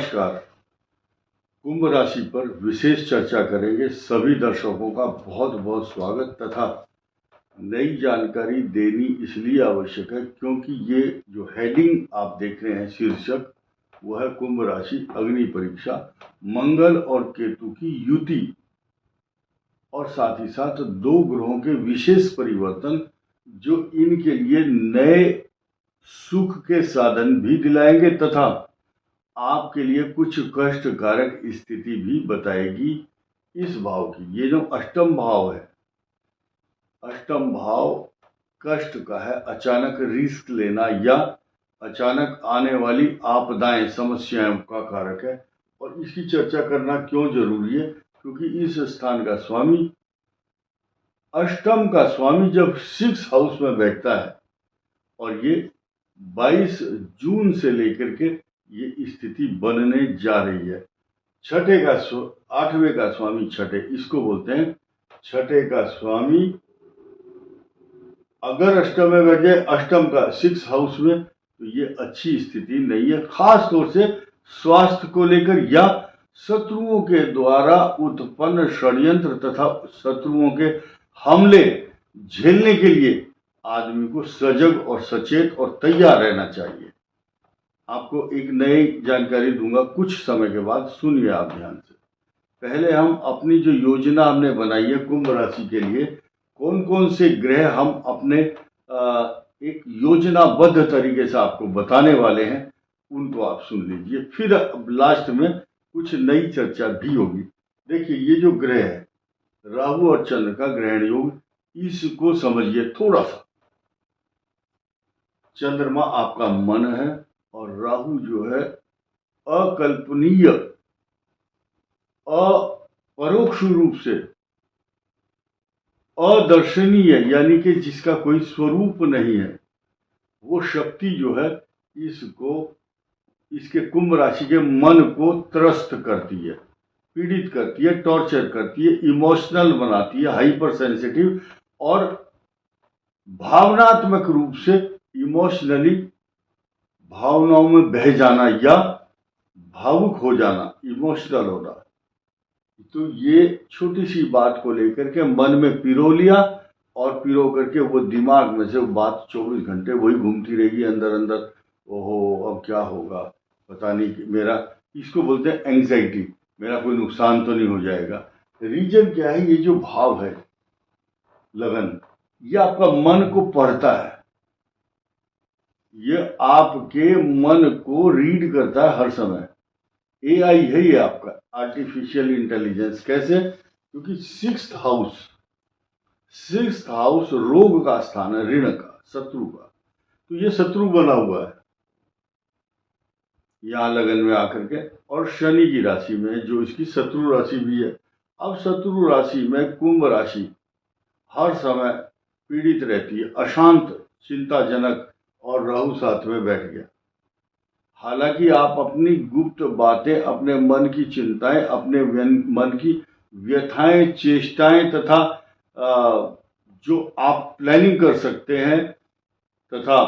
नमस्कार। कुंभ राशि पर विशेष चर्चा करेंगे। सभी दर्शकों का बहुत बहुत स्वागत तथा नई जानकारी देनी इसलिए आवश्यक है क्योंकि ये जो हेडिंग आप देख रहे हैं, शीर्षक, वह है कुंभ राशि अग्नि परीक्षा, मंगल और केतु की युति और साथ ही साथ दो ग्रहों के विशेष परिवर्तन जो इनके लिए नए सुख के साधन भी दिलाएंगे तथा आपके लिए कुछ कष्टकारक स्थिति भी बताएगी इस भाव की। ये जो अष्टम भाव है, अष्टम भाव कष्ट का है, अचानक रिस्क लेना या अचानक आने वाली आपदाएं, समस्याओं का कारक है। और इसकी चर्चा करना क्यों जरूरी है, क्योंकि इस स्थान का स्वामी, अष्टम का स्वामी जब 6 हाउस में बैठता है और ये 22 जून से लेकर के ये स्थिति बनने जा रही है। छठे का 8वें का स्वामी, छठे, इसको बोलते हैं छठे का स्वामी अगर अष्टम में बैठ जाए, अष्टम का 6 हाउस में, तो ये अच्छी स्थिति नहीं है, खास तौर से स्वास्थ्य को लेकर या शत्रुओं के द्वारा उत्पन्न षड्यंत्र तथा शत्रुओं के हमले झेलने के लिए आदमी को सजग और सचेत और तैयार रहना चाहिए। आपको एक नई जानकारी दूंगा कुछ समय के बाद, सुनिए आप ध्यान से। पहले हम अपनी जो योजना हमने बनाई है कुंभ राशि के लिए, कौन कौन से ग्रह हम अपने एक योजनाबद्ध तरीके से आपको बताने वाले हैं, उनको आप सुन लीजिए। फिर लास्ट में कुछ नई चर्चा भी होगी। देखिए, ये जो ग्रह है, राहु और चंद्र का ग्रहण योग, इसको समझिए थोड़ा सा। चंद्रमा आपका मन है और राहु जो है अकल्पनीय, अपरोक्ष रूप से अदर्शनीय, यानी कि जिसका कोई स्वरूप नहीं है, वो शक्ति जो है इसको, इसके कुंभ राशि के मन को त्रस्त करती है, पीड़ित करती है, टॉर्चर करती है, इमोशनल बनाती है, हाइपर सेंसिटिव और भावनात्मक रूप से इमोशनली भावनाओं में बह जाना या भावुक हो जाना, इमोशनल होना। तो ये छोटी सी बात को लेकर के मन में पिरो लिया और पिरो करके वो दिमाग में से वो बात 24 घंटे वही घूमती रहेगी अंदर अंदर। ओहो, अब क्या होगा, पता नहीं, मेरा, इसको बोलते हैं एंग्जाइटी, मेरा कोई नुकसान तो नहीं हो जाएगा। रीजन क्या है, ये जो भाव है लगन, ये आपका मन को पढ़ता है, ये आपके मन को रीड करता है हर समय। एआई है ये आपका, आर्टिफिशियल इंटेलिजेंस। कैसे? क्योंकि 6th हाउस रोग का स्थान है, ऋण का, शत्रु का। तो ये शत्रु बना हुआ है यहां लगन में आकर के, और शनि की राशि में जो इसकी शत्रु राशि भी है। अब शत्रु राशि में कुंभ राशि हर समय पीड़ित रहती है, अशांत, चिंताजनक, और राहु साथ में बैठ गया। हालांकि आप अपनी गुप्त बातें, अपने मन की चिंताएं, अपने मन की व्यथाएं, चेष्टाएं तथा जो आप प्लानिंग कर सकते हैं तथा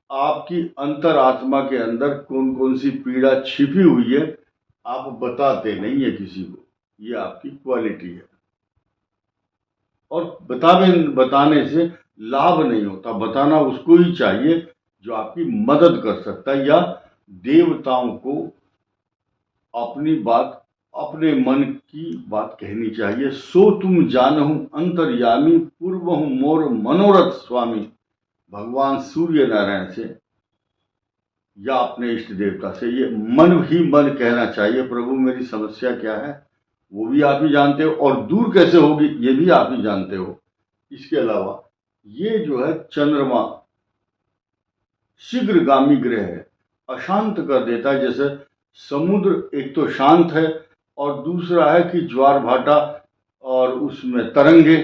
आपकी अंतरात्मा के अंदर कौन कौन सी पीड़ा छिपी हुई है, आप बताते नहीं है किसी को। ये आपकी क्वालिटी है और बताने से लाभ नहीं होता। बताना उसको ही चाहिए जो आपकी मदद कर सकता है, या देवताओं को अपनी बात, अपने मन की बात कहनी चाहिए। सो तुम जानहु अंतर्यामी, पूर्वहु मोर मनोरथ स्वामी, भगवान सूर्य नारायण से या अपने इष्ट देवता से ये मन ही मन कहना चाहिए। प्रभु, मेरी समस्या क्या है, वो भी आप ही जानते हो, और दूर कैसे होगी ये भी आप ही जानते हो। इसके अलावा ये जो है चंद्रमा शीघ्रगामी ग्रह है, अशांत कर देता है। जैसे समुद्र एक तो शांत है और दूसरा है कि ज्वार भाटा और उसमें तरंगे,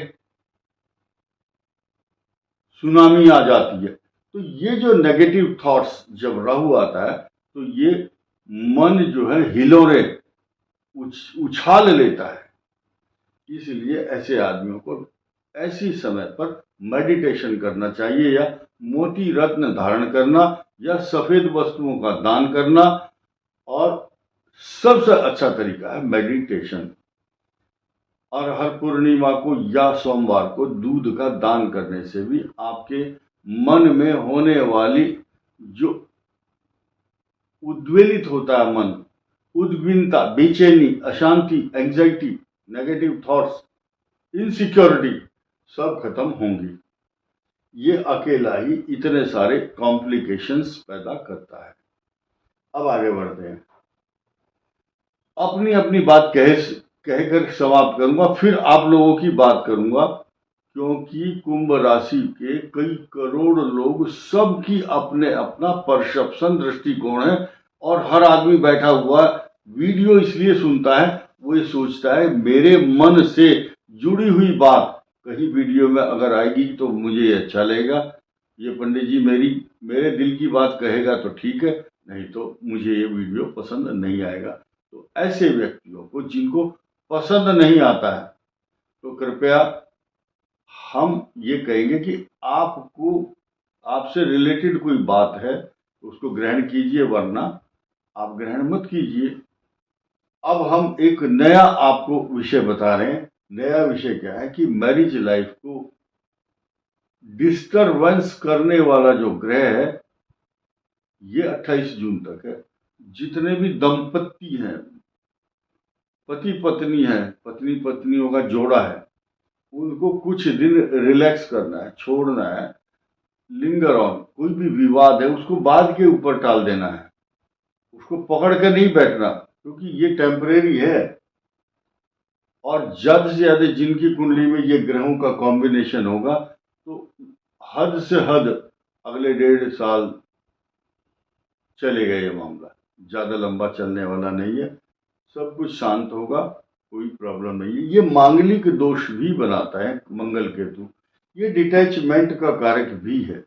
सुनामी आ जाती है। तो ये जो नेगेटिव थॉट्स जब राहु आता है तो ये मन जो है हिलोरे उछाल लेता है। इसलिए ऐसे आदमियों को ऐसी समय पर मेडिटेशन करना चाहिए, या मोती रत्न धारण करना, या सफेद वस्तुओं का दान करना, और सबसे अच्छा तरीका है मेडिटेशन। और हर पूर्णिमा को या सोमवार को दूध का दान करने से भी आपके मन में होने वाली जो उद्वेलित होता है मन, उद्विग्नता, बेचैनी, अशांति, एंजाइटी, नेगेटिव थॉट्स, इनसिक्योरिटी सब खत्म होंगी। ये अकेला ही इतने सारे कॉम्प्लिकेशंस पैदा करता है। अब आगे बढ़ते हैं। अपनी अपनी बात कहकर समाप्त करूंगा, फिर आप लोगों की बात करूंगा, क्योंकि कुंभ राशि के कई करोड़ लोग, सबकी अपने अपना परसेप्शन, दृष्टिकोण है। और हर आदमी बैठा हुआ वीडियो इसलिए सुनता है, वो ये सोचता है मेरे मन से जुड़ी हुई बात कहीं वीडियो में अगर आएगी तो मुझे ये अच्छा लगेगा, ये पंडित जी मेरे दिल की बात कहेगा तो ठीक है, नहीं तो मुझे ये वीडियो पसंद नहीं आएगा। तो ऐसे व्यक्तियों को जिनको पसंद नहीं आता है, तो कृपया हम ये कहेंगे कि आपको, आपसे रिलेटेड कोई बात है उसको ग्रहण कीजिए, वरना आप ग्रहण मत कीजिए। अब हम एक नया आपको विषय बता रहे हैं। नया विषय क्या है कि मैरिज लाइफ को डिस्टरबेंस करने वाला जो ग्रह है, ये 28 जून तक है। जितने भी दंपत्ति हैं, पति पत्नी है, पत्नी पत्नियों का जोड़ा है, उनको कुछ दिन रिलैक्स करना है, छोड़ना है, लिंगर ऑन। कोई भी विवाद है उसको बाद के ऊपर टाल देना है, उसको पकड़ कर नहीं बैठना, क्योंकि ये टेम्परेरी है। और ज्यादा से ज्यादा जिनकी कुंडली में ये ग्रहों का कॉम्बिनेशन होगा, तो हद से हद अगले 1.5 साल चलेगा ये मामला, ज्यादा लंबा चलने वाला नहीं है। सब कुछ शांत होगा, कोई प्रॉब्लम नहीं है। ये मांगलिक दोष भी बनाता है मंगल केतु, ये डिटैचमेंट का कारक भी है।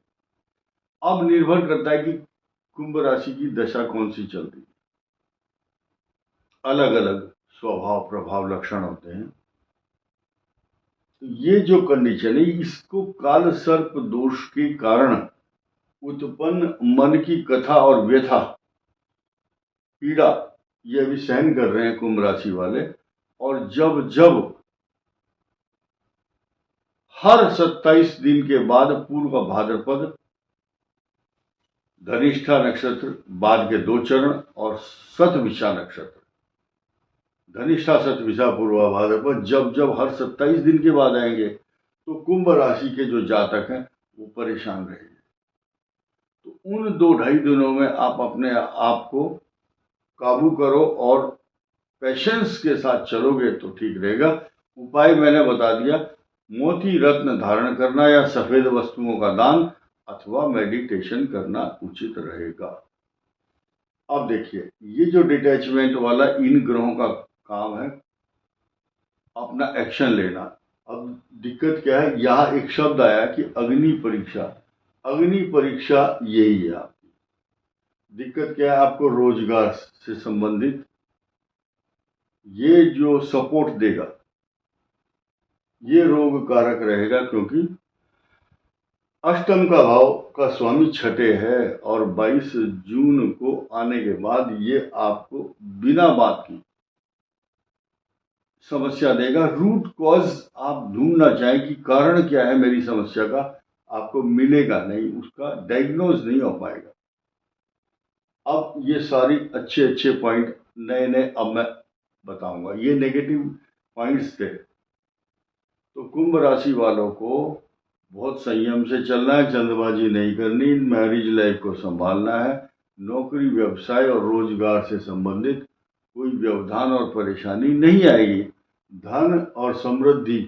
अब निर्भर करता है कि कुंभ राशि की दशा कौन सी चल रही है। अलग अलग स्वभाव प्रभाव लक्षण होते हैं। तो ये जो कंडीशन है, इसको काल सर्प दोष के कारण उत्पन्न मन की कथा और व्यथा, पीड़ा, ये अभी सहन कर रहे हैं कुंभ राशि वाले। और जब जब हर 27 दिन के बाद पूर्व भाद्रपद, धनिष्ठा नक्षत्र बाद के 2 चरण और शतभिषा नक्षत्र, धनिष्ठा शतभिषा पूर्वा भाद्रपद, जब जब हर 27 दिन के बाद आएंगे, तो कुंभ राशि के जो जातक हैं वो परेशान रहेंगे। तो उन 2-2.5 दिनों में आप अपने आप को काबू करो और पेशेंस के साथ चलोगे तो ठीक रहेगा। उपाय मैंने बता दिया, मोती रत्न धारण करना या सफेद वस्तुओं का दान अथवा मेडिटेशन करना उचित रहेगा। अब देखिए, ये जो डिटैचमेंट वाला इन ग्रहों का काम है, अपना एक्शन लेना। अब दिक्कत क्या है, यहाँ एक शब्द आया कि अग्नि परीक्षा। अग्नि परीक्षा यही है आपकी दिक्कत। क्या है, आपको रोजगार से संबंधित ये जो सपोर्ट देगा, ये रोग कारक रहेगा, क्योंकि अष्टम का भाव का स्वामी छठे है। और 22 जून को आने के बाद ये आपको बिना बात की समस्या देगा। रूट कॉज आप ढूंढना चाहें कि कारण क्या है मेरी समस्या का, आपको मिलेगा नहीं, उसका डायग्नोज नहीं हो पाएगा। अब ये सारी अच्छे अच्छे पॉइंट नए नए अब मैं बताऊंगा। ये नेगेटिव पॉइंट्स थे। तो कुंभ राशि वालों को बहुत संयम से चलना है, जल्दबाजी नहीं करनी, मैरिज लाइफ को संभालना है। नौकरी, व्यवसाय और रोजगार से संबंधित कोई व्यवधान और परेशानी नहीं आएगी। धन और समृद्धि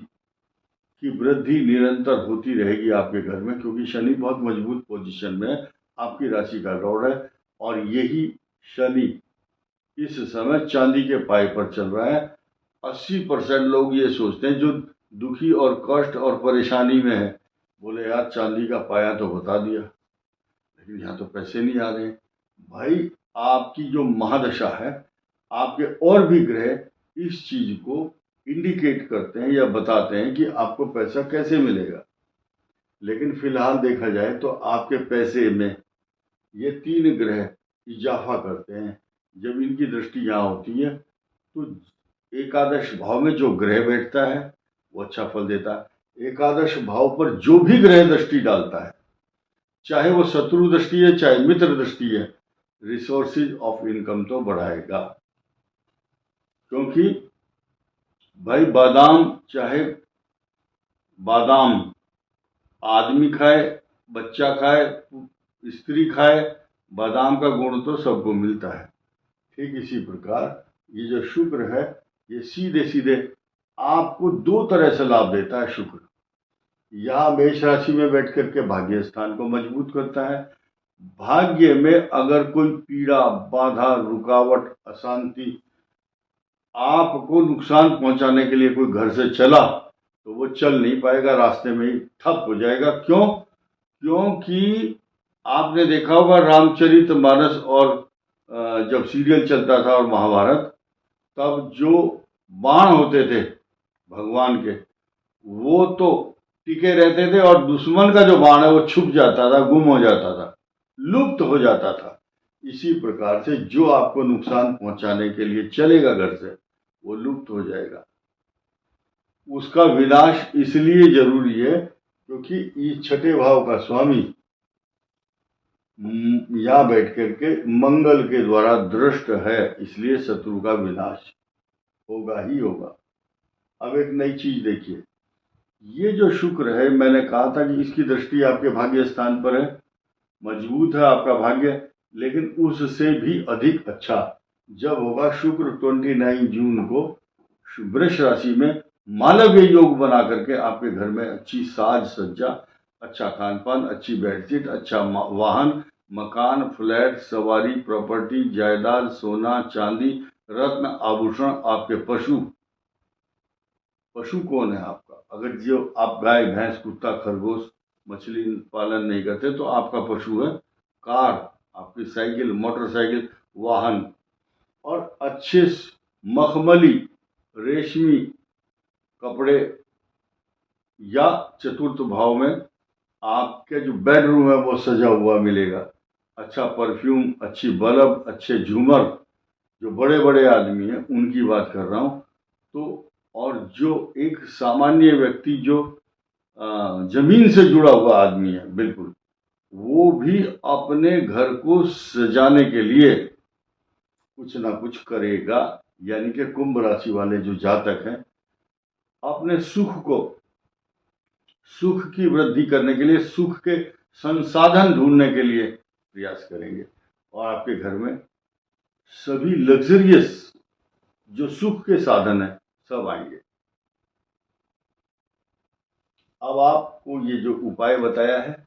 की वृद्धि निरंतर होती रहेगी आपके घर में, क्योंकि शनि बहुत मजबूत पोजीशन में है, आपकी राशि का लॉर्ड है। और यही शनि इस समय चांदी के पाए पर चल रहा है। 80% लोग ये सोचते हैं जो दुखी और कष्ट और परेशानी में है, बोले यार चांदी का पाया तो बता दिया, लेकिन यहाँ तो पैसे नहीं आ रहे। भाई, आपकी जो महादशा है, आपके और भी ग्रह इस चीज को इंडिकेट करते हैं या बताते हैं कि आपको पैसा कैसे मिलेगा। लेकिन फिलहाल देखा जाए तो आपके पैसे में ये 3 ग्रह इजाफा करते हैं, जब इनकी दृष्टि यहाँ होती है तो एकादश भाव में जो ग्रह बैठता है वो अच्छा फल देता है। एकादश भाव पर जो भी ग्रह दृष्टि डालता है, चाहे वो शत्रु दृष्टि है चाहे मित्र दृष्टि है, रिसोर्सेज ऑफ इनकम तो बढ़ाएगा। क्योंकि भाई बादाम, चाहे बादाम आदमी खाए, बच्चा खाए, स्त्री खाए, बादाम का गुण तो सबको मिलता है। ठीक इसी प्रकार ये जो शुक्र है ये सीधे सीधे आपको दो तरह से लाभ देता है। शुक्र यहाँ मेष राशि में बैठ करके भाग्य स्थान को मजबूत करता है। भाग्य में अगर कोई पीड़ा, बाधा, रुकावट, अशांति, आपको नुकसान पहुंचाने के लिए कोई घर से चला तो वो चल नहीं पाएगा, रास्ते में ही ठप हो जाएगा। क्यों? क्योंकि आपने देखा होगा रामचरितमानस और जब सीरियल चलता था और महाभारत, तब जो बाण होते थे भगवान के वो तो टिके रहते थे और दुश्मन का जो बाण है वो छुप जाता था, गुम हो जाता था, लुप्त हो जाता था। इसी प्रकार से जो आपको नुकसान पहुंचाने के लिए चलेगा घर से वो लुप्त हो जाएगा। उसका विनाश इसलिए जरूरी है क्योंकि इस छठे भाव का स्वामी यहां बैठ करके मंगल के द्वारा दृष्ट है, इसलिए शत्रु का विनाश होगा ही होगा। अब एक नई चीज देखिए, ये जो शुक्र है, मैंने कहा था कि इसकी दृष्टि आपके भाग्य स्थान पर है, मजबूत है आपका भाग्य, लेकिन उससे भी अधिक अच्छा जब होगा शुक्र 29 जून को वृष राशि में मालव्य योग बना करके आपके घर में अच्छी साज सज्जा, अच्छा खान पान, अच्छी बेडशीट, अच्छा वाहन, मकान, फ्लैट, सवारी, प्रॉपर्टी, जायदाद, सोना चांदी, रत्न, आभूषण, आपके पशु। पशु कौन है आपका? अगर जो आप गाय, भैंस, कुत्ता, खरगोश, मछली पालन नहीं करते तो आपका पशु है कार, आपकी साइकिल, मोटरसाइकिल, वाहन। और अच्छे मखमली रेशमी कपड़े, या चतुर्थ भाव में आपके जो बेडरूम है वो सजा हुआ मिलेगा। अच्छा परफ्यूम, अच्छी बल्ब, अच्छे झूमर, जो बड़े बड़े आदमी हैं उनकी बात कर रहा हूँ। तो और जो एक सामान्य व्यक्ति जो जमीन से जुड़ा हुआ आदमी है, बिल्कुल, वो भी अपने घर को सजाने के लिए कुछ ना कुछ करेगा। यानी कि कुंभ राशि वाले जो जातक हैं अपने सुख की वृद्धि करने के लिए, सुख के संसाधन ढूंढने के लिए प्रयास करेंगे और आपके घर में सभी लग्जरियस जो सुख के साधन है सब आएंगे। अब आपको ये जो उपाय बताया है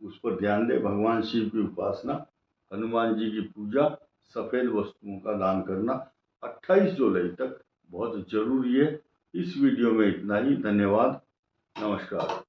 उस पर ध्यान दें। भगवान शिव की उपासना, हनुमान जी की पूजा, सफेद वस्तुओं का दान करना 28 जुलाई तक बहुत जरूरी है। इस वीडियो में इतना ही। धन्यवाद, नमस्कार।